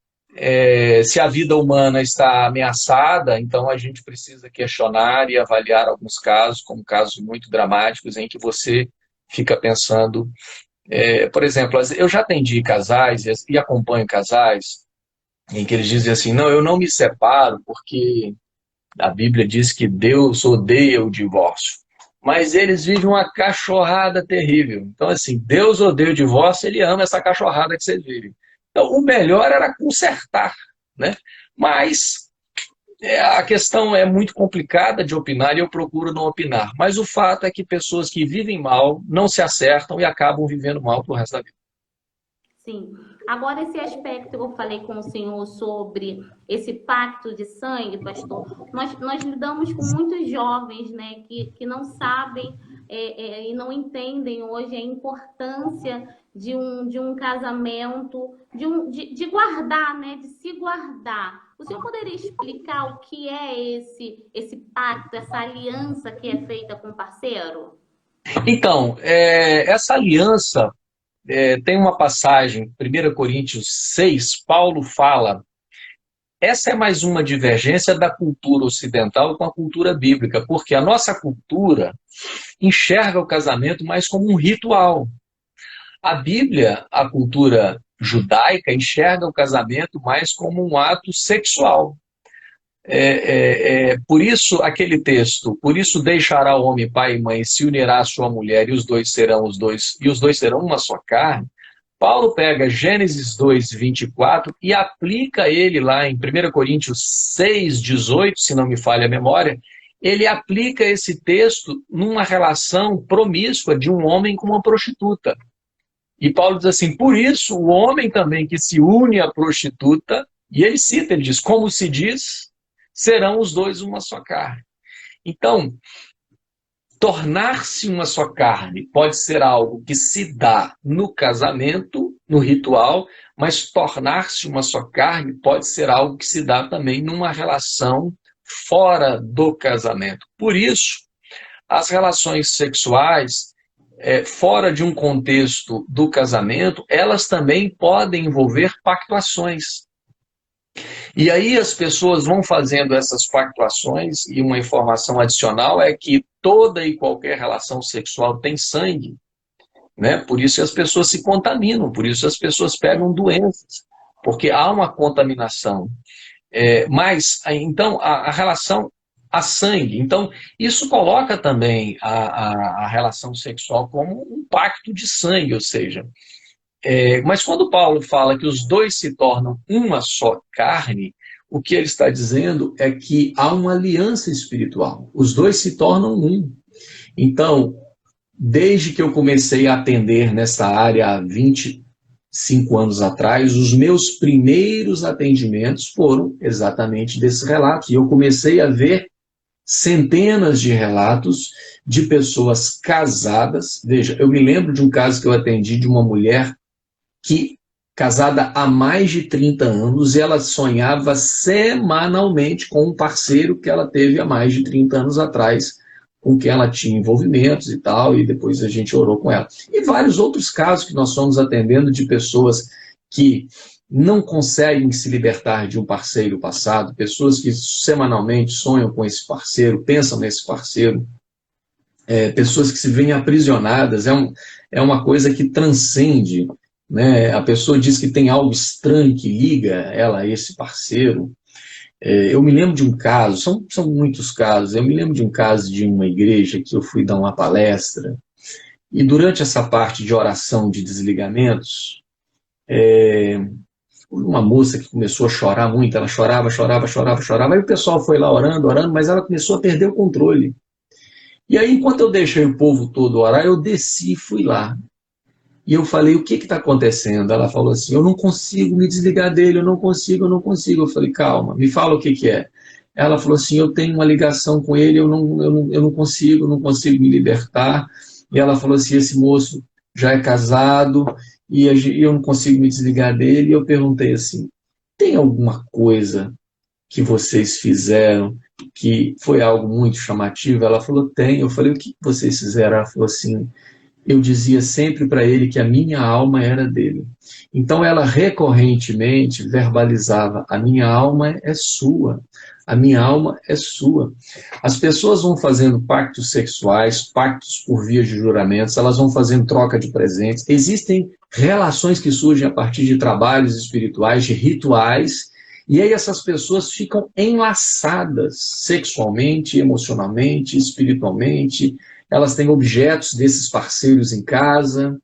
se a vida humana está ameaçada, então a gente precisa questionar e avaliar alguns casos, como casos muito dramáticos, em que você fica pensando. Por exemplo, eu já atendi casais e acompanho casais em que eles dizem assim, não, eu não me separo porque a Bíblia diz que Deus odeia o divórcio. Mas eles vivem uma cachorrada terrível. Então, assim, Deus odeia o divórcio, ele ama essa cachorrada que vocês vivem. Então, o melhor era consertar, né? Mas a questão é muito complicada de opinar e eu procuro não opinar. Mas o fato é que pessoas que vivem mal não se acertam e acabam vivendo mal pro resto da vida. Sim. Agora, esse aspecto que eu falei com o senhor sobre esse pacto de sangue, pastor, nós lidamos com muitos jovens, né, que não sabem e não entendem hoje a importância de um casamento, de guardar, né, de se guardar. O senhor poderia explicar o que é esse pacto, essa aliança que é feita com o parceiro? Então, essa aliança tem uma passagem, 1 Coríntios 6, Paulo fala, essa é mais uma divergência da cultura ocidental com a cultura bíblica, porque a nossa cultura enxerga o casamento mais como um ritual. A Bíblia, a cultura judaica, enxerga o casamento mais como um ato sexual. Por isso, aquele texto, por isso deixará o homem pai e mãe, se unirá à sua mulher, e os dois serão uma só carne. Paulo pega Gênesis 2, 24 e aplica ele lá em 1 Coríntios 6, 18, se não me falha a memória, ele aplica esse texto numa relação promíscua de um homem com uma prostituta. E Paulo diz assim, por isso o homem também que se une à prostituta, e ele cita, ele diz, como se diz, serão os dois uma só carne. Então, tornar-se uma só carne pode ser algo que se dá no casamento, no ritual, mas tornar-se uma só carne pode ser algo que se dá também numa relação fora do casamento. Por isso, as relações sexuais, fora de um contexto do casamento, elas também podem envolver pactuações. E aí as pessoas vão fazendo essas pactuações, e uma informação adicional é que toda e qualquer relação sexual tem sangue, né? Por isso as pessoas se contaminam, por isso as pessoas pegam doenças, porque há uma contaminação. Mas, então, a relação a sangue. Então, isso coloca também a relação sexual como um pacto de sangue, ou seja, mas quando Paulo fala que os dois se tornam uma só carne, o que ele está dizendo é que há uma aliança espiritual. Os dois se tornam um. Então, desde que eu comecei a atender nessa área há 25 anos atrás, os meus primeiros atendimentos foram exatamente desses relatos. E eu comecei a ver centenas de relatos de pessoas casadas. Veja, eu me lembro de um caso que eu atendi de uma mulher que, casada há mais de 30 anos, ela sonhava semanalmente com um parceiro que ela teve há mais de 30 anos atrás, com quem ela tinha envolvimentos e tal, e depois a gente orou com ela. E vários outros casos que nós fomos atendendo de pessoas que não conseguem se libertar de um parceiro passado, pessoas que semanalmente sonham com esse parceiro, pensam nesse parceiro, pessoas que se veem aprisionadas, é uma coisa que transcende, né? A pessoa diz que tem algo estranho que liga ela a esse parceiro. Eu me lembro de um caso, são muitos casos, eu me lembro de um caso de uma igreja que eu fui dar uma palestra, e durante essa parte de oração de desligamentos, uma moça que começou a chorar muito, ela chorava, chorava, chorava, chorava, aí o pessoal foi lá orando, orando, mas ela começou a perder o controle. E aí, enquanto eu deixei o povo todo orar, eu desci e fui lá. E eu falei, o que está acontecendo? Ela falou assim, eu não consigo me desligar dele, eu não consigo, eu não consigo. Eu falei, calma, me fala o que é. Ela falou assim, eu tenho uma ligação com ele, eu não consigo me libertar. E ela falou assim, esse moço já é casado e eu não consigo me desligar dele. E eu perguntei assim, tem alguma coisa que vocês fizeram que foi algo muito chamativo? Ela falou, tem. Eu falei, o que vocês fizeram? Ela falou assim, eu dizia sempre para ele que a minha alma era dele. Então ela recorrentemente verbalizava, a minha alma é sua, a minha alma é sua. As pessoas vão fazendo pactos sexuais, pactos por via de juramentos, elas vão fazendo troca de presentes. Existem relações que surgem a partir de trabalhos espirituais, de rituais, e aí essas pessoas ficam enlaçadas sexualmente, emocionalmente, espiritualmente. Elas têm objetos desses parceiros em casa,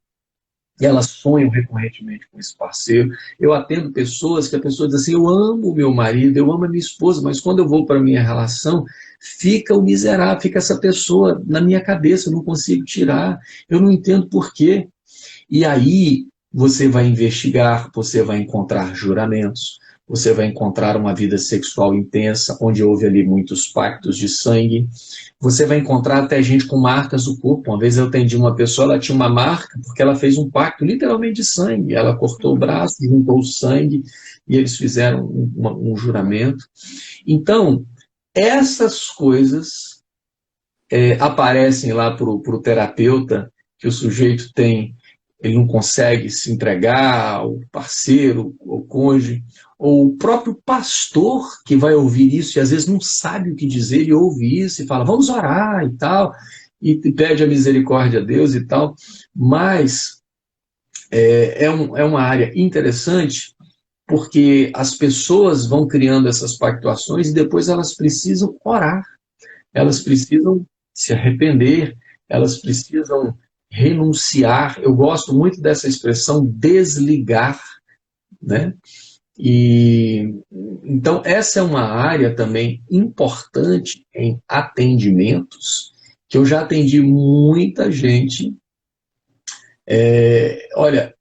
e elas sonham recorrentemente com esse parceiro. Eu atendo pessoas que a pessoa diz assim, eu amo o meu marido, eu amo a minha esposa, mas quando eu vou para a minha relação, fica o miserável, fica essa pessoa na minha cabeça, eu não consigo tirar, eu não entendo por quê. E aí você vai investigar, você vai encontrar juramentos, você vai encontrar uma vida sexual intensa, onde houve ali muitos pactos de sangue. Você vai encontrar até gente com marcas do corpo. Uma vez eu atendi uma pessoa, ela tinha uma marca, porque ela fez um pacto literalmente de sangue. Ela cortou o braço, juntou o sangue, e eles fizeram um juramento. Então, essas coisas aparecem lá para o terapeuta, que o sujeito tem, ele não consegue se entregar ao parceiro, ao cônjuge, ou o próprio pastor que vai ouvir isso e às vezes não sabe o que dizer e ouve isso e fala, vamos orar e tal, e pede a misericórdia a Deus e tal, mas é uma área interessante porque as pessoas vão criando essas pactuações e depois elas precisam orar, elas precisam se arrepender, elas precisam renunciar. Eu gosto muito dessa expressão desligar, né? E então essa é uma área também importante em atendimentos, que eu já atendi muita gente. Olha,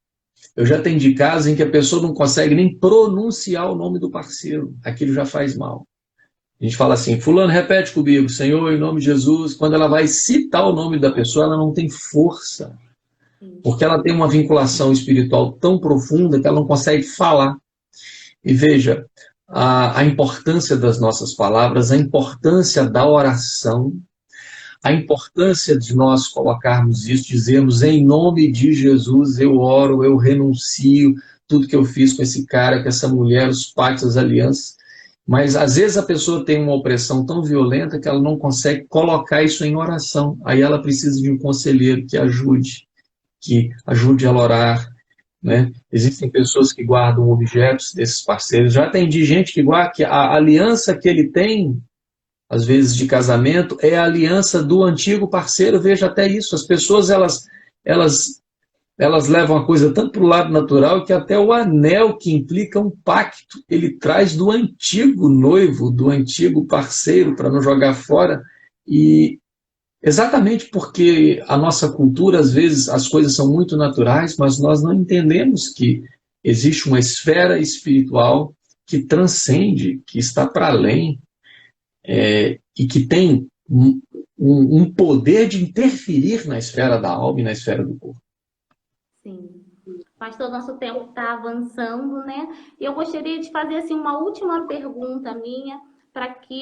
eu já atendi casos em que a pessoa não consegue nem pronunciar o nome do parceiro, aquilo já faz mal. A gente fala assim, fulano, repete comigo, Senhor, em nome de Jesus. Quando ela vai citar o nome da pessoa, ela não tem força, porque ela tem uma vinculação espiritual tão profunda que ela não consegue falar. E veja, a importância das nossas palavras, a importância da oração, a importância de nós colocarmos isso, dizermos em nome de Jesus, eu oro, eu renuncio, tudo que eu fiz com esse cara, com essa mulher, os pactos, as alianças. Mas às vezes a pessoa tem uma opressão tão violenta que ela não consegue colocar isso em oração. Aí ela precisa de um conselheiro que ajude ela a orar, né? Existem pessoas que guardam objetos desses parceiros. Já atendi gente que guarda que a aliança que ele tem, às vezes de casamento, é a aliança do antigo parceiro. Veja até isso. As pessoas elas levam a coisa tanto para o lado natural que até o anel que implica um pacto, ele traz do antigo noivo, do antigo parceiro, para não jogar fora. E exatamente porque a nossa cultura, às vezes, as coisas são muito naturais, mas nós não entendemos que existe uma esfera espiritual que transcende, que está para além, e que tem um poder de interferir na esfera da alma e na esfera do corpo. Sim. Pastor, nosso tempo está avançando, né? E eu gostaria de fazer assim, uma última pergunta minha, para que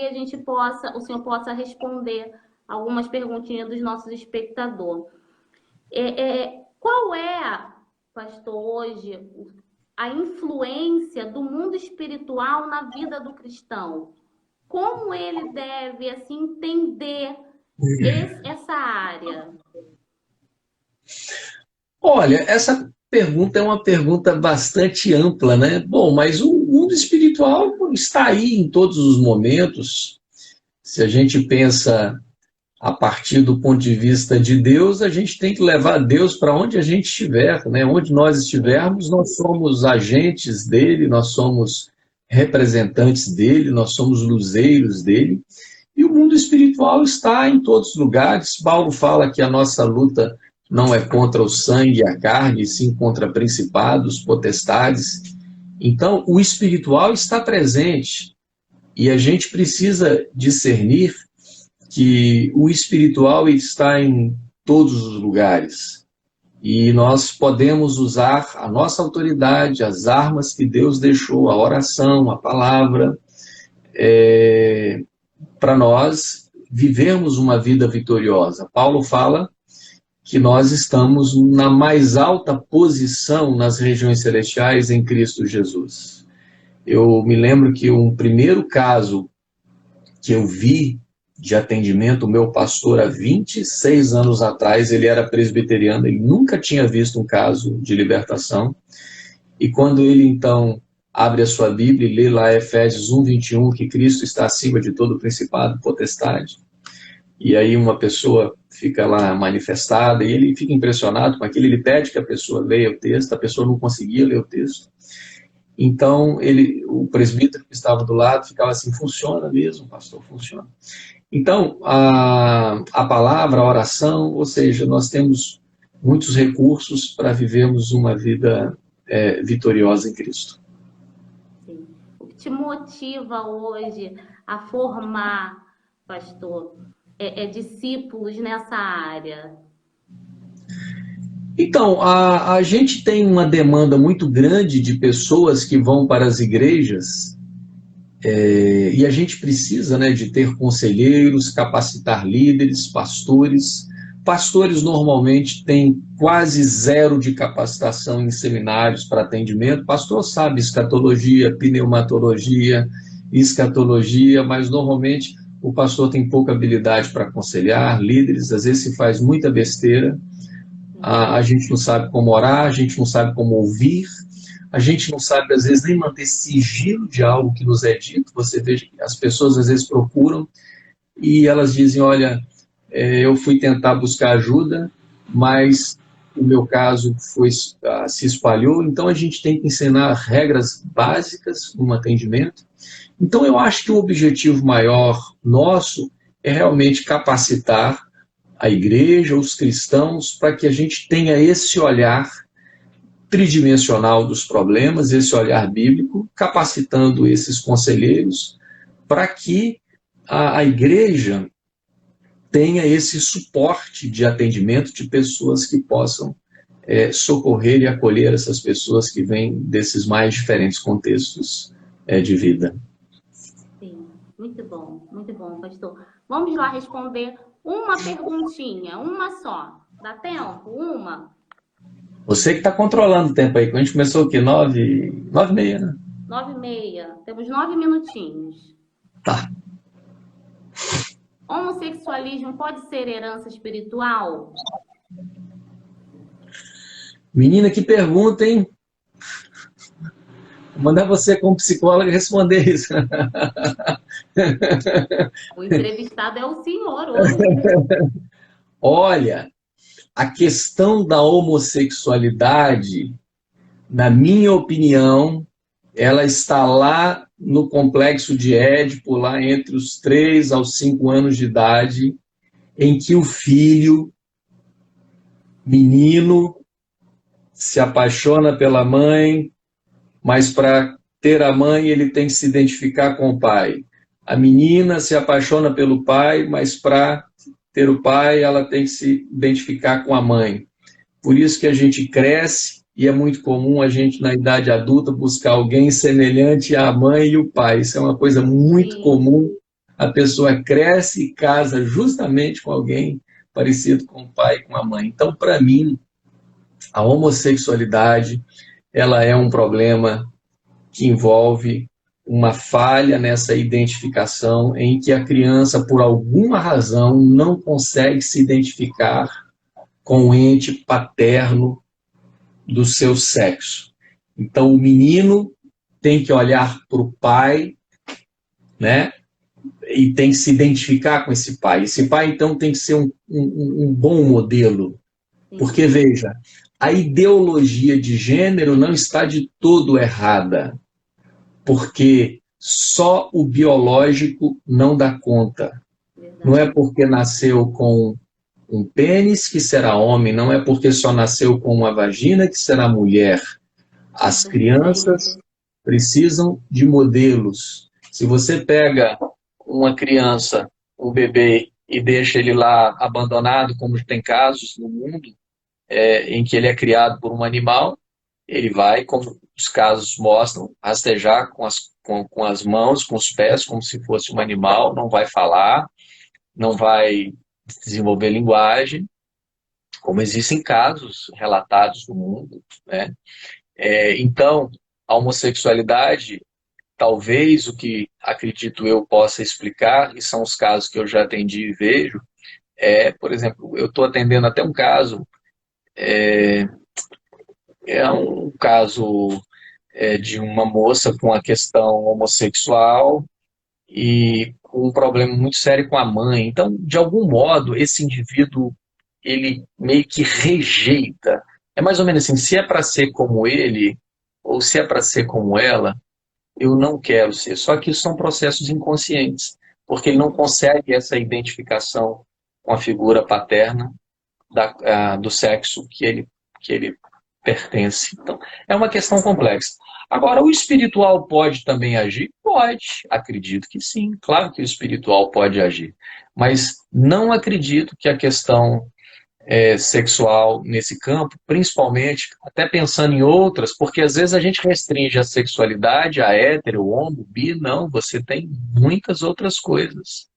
o senhor possa responder algumas perguntinhas dos nossos espectadores. Qual é, pastor, hoje, a influência do mundo espiritual na vida do cristão? Como ele deve assim, entender essa área? Olha, essa pergunta é uma pergunta bastante ampla, né? Bom, mas o mundo espiritual está aí em todos os momentos. Se a gente pensa a partir do ponto de vista de Deus, a gente tem que levar Deus para onde a gente estiver, né? Onde nós estivermos, nós somos agentes dele, nós somos representantes dele, nós somos luzeiros dele. E o mundo espiritual está em todos os lugares. Paulo fala que a nossa luta não é contra o sangue e a carne, sim contra principados, potestades. Então, o espiritual está presente. E a gente precisa discernir que o espiritual está em todos os lugares. E nós podemos usar a nossa autoridade, as armas que Deus deixou, a oração, a palavra, para nós vivermos uma vida vitoriosa. Paulo fala que nós estamos na mais alta posição nas regiões celestiais em Cristo Jesus. Eu me lembro que um primeiro caso que eu vi de atendimento, o meu pastor, há 26 anos atrás, ele era presbiteriano, ele nunca tinha visto um caso de libertação, e quando ele, então, abre a sua Bíblia e lê lá Efésios 1:21, que Cristo está acima de todo principado, potestade, e aí uma pessoa fica lá manifestada, e ele fica impressionado com aquilo, ele pede que a pessoa leia o texto, a pessoa não conseguia ler o texto. Então, o presbítero que estava do lado ficava assim, funciona mesmo, pastor, funciona. Então, a palavra, a oração, ou seja, nós temos muitos recursos para vivermos uma vida vitoriosa em Cristo. Sim. O que te motiva hoje a formar, pastor, discípulos nessa área? Então, a gente tem uma demanda muito grande de pessoas que vão para as igrejas, e a gente precisa, né, de ter conselheiros, capacitar líderes, pastores. Pastores normalmente têm quase zero de capacitação em seminários para atendimento. Pastor sabe escatologia, pneumatologia, escatologia, mas normalmente o pastor tem pouca habilidade para aconselhar líderes, às vezes se faz muita besteira. A gente não sabe como orar, a gente não sabe como ouvir, a gente não sabe, às vezes, nem manter sigilo de algo que nos é dito. Você vê que as pessoas, às vezes, procuram e elas dizem, olha, eu fui tentar buscar ajuda, mas o meu caso se espalhou, então a gente tem que ensinar regras básicas no atendimento. Então, eu acho que o objetivo maior nosso é realmente capacitar a igreja, os cristãos, para que a gente tenha esse olhar tridimensional dos problemas, esse olhar bíblico, capacitando esses conselheiros para que a igreja tenha esse suporte de atendimento de pessoas que possam socorrer e acolher essas pessoas que vêm desses mais diferentes contextos de vida. Sim, muito bom, pastor. Vamos lá responder uma perguntinha, uma só. Dá tempo? Uma? Você que está controlando o tempo aí. Quando a gente começou o quê? 9h30, né? 9h30. Temos 9 minutinhos. Tá. Homossexualismo pode ser herança espiritual? Menina, que pergunta, hein? Vou mandar você como psicóloga responder isso. O entrevistado é o senhor hoje. Olha, a questão da homossexualidade, na minha opinião, ela está lá no complexo de Édipo, lá entre os 3 aos 5 anos de idade, em que o filho, menino, se apaixona pela mãe, mas para ter a mãe ele tem que se identificar com o pai. A menina se apaixona pelo pai, mas para ter o pai ela tem que se identificar com a mãe. Por isso que a gente cresce e é muito comum a gente, na idade adulta, buscar alguém semelhante à mãe e o pai. Isso é uma coisa muito comum. A pessoa cresce e casa justamente com alguém parecido com o pai e com a mãe. Então, para mim, a homossexualidade ela é um problema que envolve uma falha nessa identificação em que a criança, por alguma razão, não consegue se identificar com o ente paterno do seu sexo. Então, o menino tem que olhar para o pai, né? e tem que se identificar com esse pai. Esse pai, então, tem que ser um bom modelo. Sim, Porque, veja, a ideologia de gênero não está de todo errada, porque só o biológico não dá conta. Não é verdade. porque nasceu com um pênis que será homem, não é porque só nasceu com uma vagina que será mulher. As crianças Infelizmente. precisam de modelos. Se você pega uma criança, um bebê, e deixa ele lá abandonado, como tem casos no mundo, em que ele é criado por um animal, ele vai, como os casos mostram, rastejar com as mãos, com os pés, como se fosse um animal, não vai falar, não vai desenvolver linguagem, como existem casos relatados no mundo, né? Então, a homossexualidade, talvez o que acredito eu possa explicar, e são os casos que eu já atendi e vejo, por exemplo, eu estou atendendo até um caso, é um caso de uma moça com a questão homossexual e com um problema muito sério com a mãe. Então, de algum modo, esse indivíduo, ele meio que rejeita. É mais ou menos assim, se é para ser como ele, ou se é para ser como ela, eu não quero ser. Só que isso são processos inconscientes, porque ele não consegue essa identificação com a figura paterna do sexo que ele pertence. Então, é uma questão complexa. Agora, o espiritual pode também agir? Pode, acredito que sim. Claro que o espiritual pode agir, mas não acredito que a questão sexual nesse campo, principalmente, até pensando em outras, porque às vezes a gente restringe a sexualidade a hétero, homo, bi, não, você tem muitas outras coisas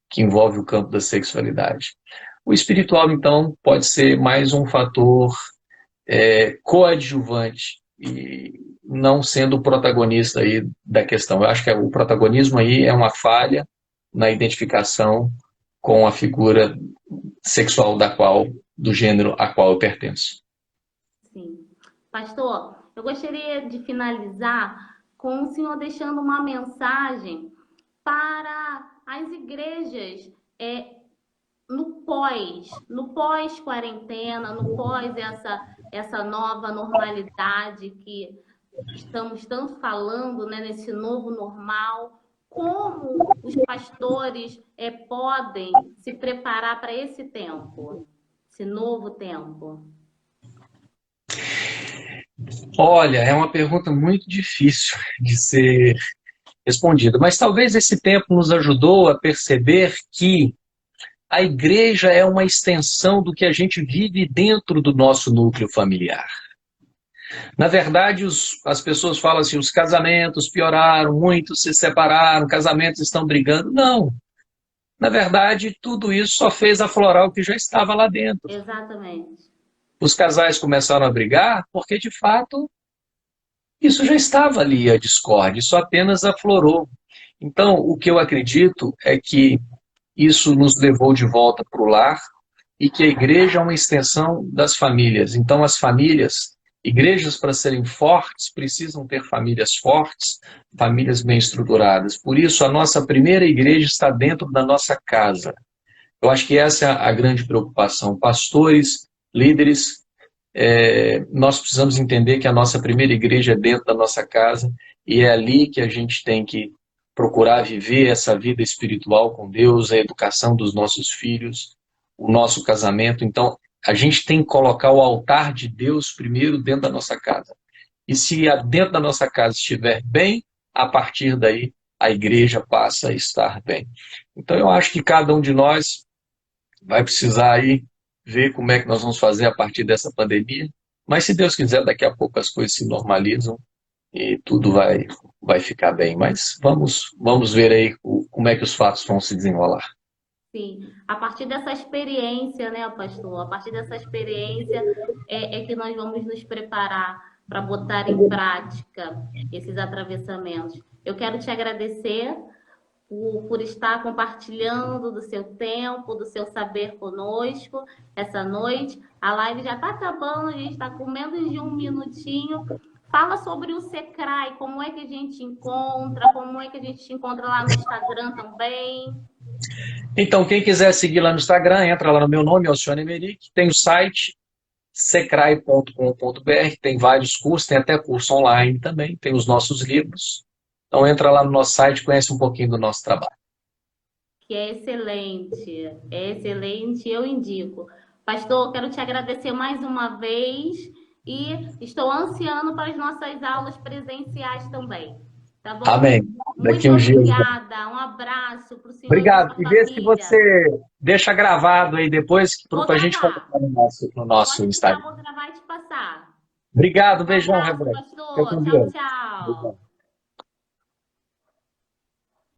que envolvem o campo da sexualidade. O espiritual, então, pode ser mais um fator coadjuvante e não sendo o protagonista aí da questão. Eu acho que o protagonismo aí é uma falha na identificação com a figura sexual do gênero a qual eu pertenço. Sim. Pastor, eu gostaria de finalizar com o senhor deixando uma mensagem para as igrejas no pós-quarentena, no pós essa nova normalidade que estamos tanto falando, né, nesse novo normal, como os pastores podem se preparar para esse tempo, esse novo tempo? Olha, é uma pergunta muito difícil de ser respondida, mas talvez esse tempo nos ajudou a perceber que a igreja é uma extensão do que a gente vive dentro do nosso núcleo familiar. Na verdade, as pessoas falam assim, os casamentos pioraram, muitos se separaram, casamentos estão brigando. Não. Na verdade, tudo isso só fez aflorar o que já estava lá dentro. Exatamente. Os casais começaram a brigar porque, de fato, isso já estava ali, a discórdia, isso apenas aflorou. Então, o que eu acredito é que isso nos levou de volta para o lar e que a igreja é uma extensão das famílias. Então, as famílias, igrejas para serem fortes, precisam ter famílias fortes, famílias bem estruturadas. Por isso, a nossa primeira igreja está dentro da nossa casa. Eu acho que essa é a grande preocupação. Pastores, líderes, nós precisamos entender que a nossa primeira igreja é dentro da nossa casa e é ali que a gente tem que procurar viver essa vida espiritual com Deus, a educação dos nossos filhos, o nosso casamento. Então, a gente tem que colocar o altar de Deus primeiro dentro da nossa casa. E se dentro da nossa casa estiver bem, a partir daí a igreja passa a estar bem. Então, eu acho que cada um de nós vai precisar aí ver como é que nós vamos fazer a partir dessa pandemia. Mas se Deus quiser, daqui a pouco as coisas se normalizam e tudo vai ficar bem. Mas vamos ver aí como é que os fatos vão se desenrolar. Sim, a partir dessa experiência, né, pastor? A partir dessa experiência que nós vamos nos preparar para botar em prática esses atravessamentos. Eu quero te agradecer por estar compartilhando do seu tempo, do seu saber conosco essa noite. A live já está acabando, a gente está com menos de um minutinho. Fala sobre o Secrai, como é que a gente encontra, como é que a gente te encontra lá no Instagram também. Então, quem quiser seguir lá no Instagram, entra lá no meu nome, Alcione Emerick. Tem o site secrai.com.br, tem vários cursos, tem até curso online também, tem os nossos livros. Então entra lá no nosso site, conhece um pouquinho do nosso trabalho. Que é excelente, eu indico. Pastor, quero te agradecer mais uma vez e estou ansiando para as nossas aulas presenciais também. Tá bom? Amém. Muito Daqui uns dias. obrigada. Um abraço para o senhor e para Obrigado. sua E vê se família. você deixa gravado aí depois Vou para a gente gravar. colocar no nosso Pode deixar, Instagram. vou gravar e te passar. Obrigado, Um beijão, abraço, Rebeca. Fica pastor. com Tchau, Deus. tchau.